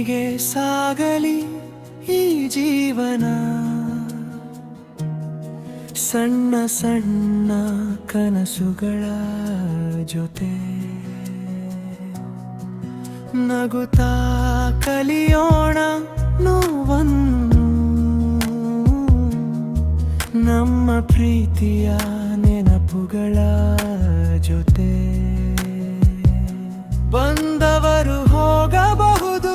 ಹೀಗೆ ಸಾಗಲಿ ಈ ಜೀವನ, ಸಣ್ಣ ಸಣ್ಣ ಕನಸುಗಳ ಜೊತೆ ನಗುತ್ತಾ ಕಲಿಯೋಣ ನೋವನ್ನು, ನಮ್ಮ ಪ್ರೀತಿಯ ನೆನಪುಗಳ ಜೊತೆ. ಬಂದವರು ಹೋಗಬಹುದು,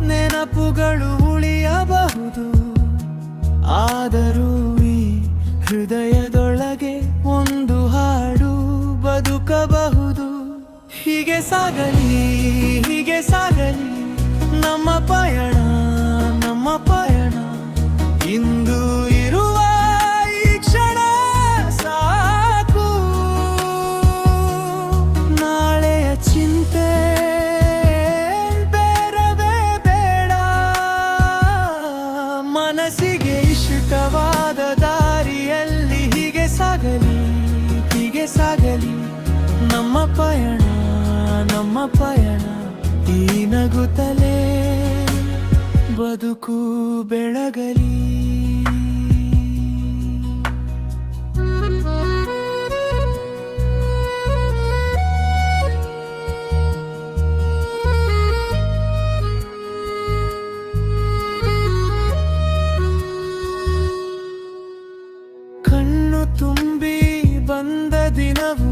ನೆನಪುಗಳು ಉಳಿಯಬಹುದು, ಆದರೂ ಈ ಹೃದಯದೊಳಗೆ ಒಂದು ಹಾಡು ಬದುಕಬಹುದು. ಹೀಗೆ ಸಾಗಲಿ, ಹೀಗೆ ಸಾಗಲಿ ನಮ್ಮ ಪಯಣ, ನಮ್ಮ ಪಯಣ. ಇಂದು ಇರುವ ಈ ಕ್ಷಣ ಸಾಕು, ನಾಳೆಯ ಚಿಂತೆ ಬೇಡವೇ ಬೇಡ. ಮನಸ್ಸಿಗೆ ಇಷ್ಟವಾದ ದಾರಿಯಲ್ಲಿ ಹೀಗೆ ಸಾಗಲಿ, ಹೀಗೆ ಸಾಗಲಿ ನಮ್ಮ ಪಯಣ, ನಮ್ಮ ಪಯಣ. ಈ ನಗುತ್ತಲೇ ಬದುಕು ಬೆಳಗಲಿ. ಕಣ್ಣು ತುಂಬಿ ಬಂದ ದಿನವು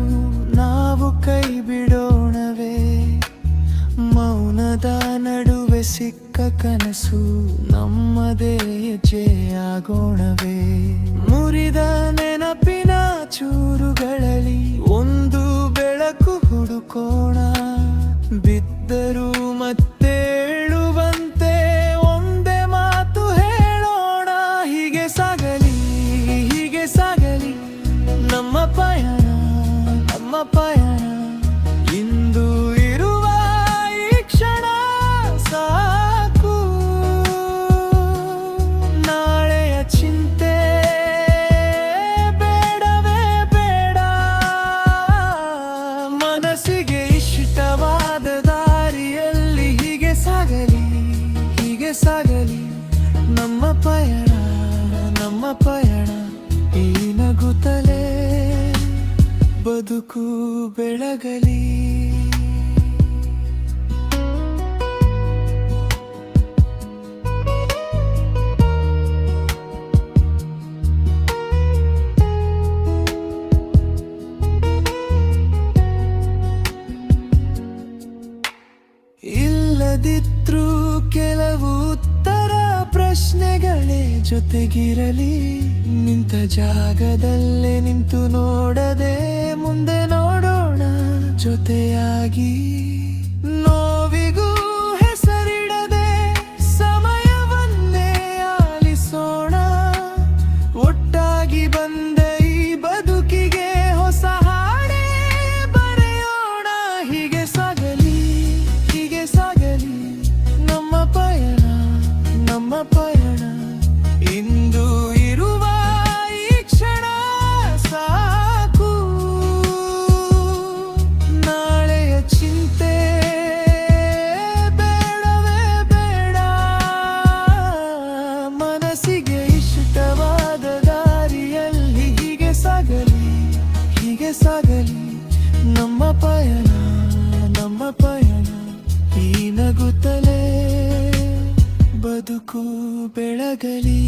ನಾವು ಕೈ ಬಿಡೋಣವೇ, ಮೌನದ ನಡುವೆ ಸಿಕ್ಕ ಕನಸು ನಮ್ಮದೇ ಹೆಜ್ಜೆಯಾಗೋಣವೇ. ಮುರಿದ ನೆನಪಿನ ಚೂರುಗಳಲ್ಲಿ ಒಂದು ಬೆಳಕು ಹುಡುಕೋಣ, ಬಿದ್ದರೂ ಮತ್ತೆ ಏಳುವಂತೆ ಒಂದೇ ಮಾತು ಹೇಳೋಣ. ಹೀಗೆ ಸಾಗಲಿ, ಹೀಗೆ ಸಾಗಲಿ ನಮ್ಮ ಪಯಣ, ನಮ್ಮ ಪಯಣ. ಇಂದು ಇರುವ ಈ ಕ್ಷಣ ಸಾಕು, ನಾಳೆಯ ಚಿಂತೆ ಬೇಡವೇ ಬೇಡ. ಮನಸ್ಸಿಗೆ ಇಷ್ಟವಾದ ದಾರಿಯಲ್ಲಿ ಹೀಗೆ ಸಾಗಲಿ, ಹೀಗೆ ಸಾಗಲಿ ನಮ್ಮ ಪಯಣ, ನಮ್ಮ ಪಯಣ. ಈ ನಗುತ್ತಲೇ ಬದುಕು ಬೆಳಗಲಿ. ಇಲ್ಲದಿದ್ರೂ ಕೆಲವು ಉತ್ತರ ಪ್ರಶ್ನೆಗಳೇ ಜೊತೆಗಿರಲಿ. ನಿಂತ ಜಾಗದಲ್ಲೇ ನಿಂತು ನೋಡದೆ ಮುಂದೆ ನೋಡೋಣ ಜೊತೆಯಾಗಿ. ನೋವಿಗೂ ಹೆಸರಿಡದೆ ಸಮಯವನ್ನೇ ಆಲಿಸೋಣ, ಒಟ್ಟಾಗಿ ಬಂದ ಈ ಬದುಕಿಗೆ ಹೊಸ ಹಾಡೇ ಬರೆಯೋಣ. ಹೀಗೆ ಸಾಗಲಿ, ಹೀಗೆ ಸಾಗಲಿ ನಮ್ಮ ಪಯಣ, ನಮ್ಮ ಪಯಣ. ಇಂದು ಇರುವ ಈ ಕ್ಷಣ ಸಾಕು, ನಾಳೆಯ ಚಿಂತೆ ಬೇಡವೇ ಬೇಡ. ಮನಸ್ಸಿಗೆ ಇಷ್ಟವಾದ ದಾರಿಯಲ್ಲಿ ಹೀಗೆ ಸಾಗಲಿ, ಹೀಗೆ ಸಾಗಲಿ ನಮ್ಮ ಪಯಣ, ನಮ್ಮ ಪಯಣ. ಈ ನಗುತ್ತಲೇ ಬದುಕು ಬೆಳಗಲಿ.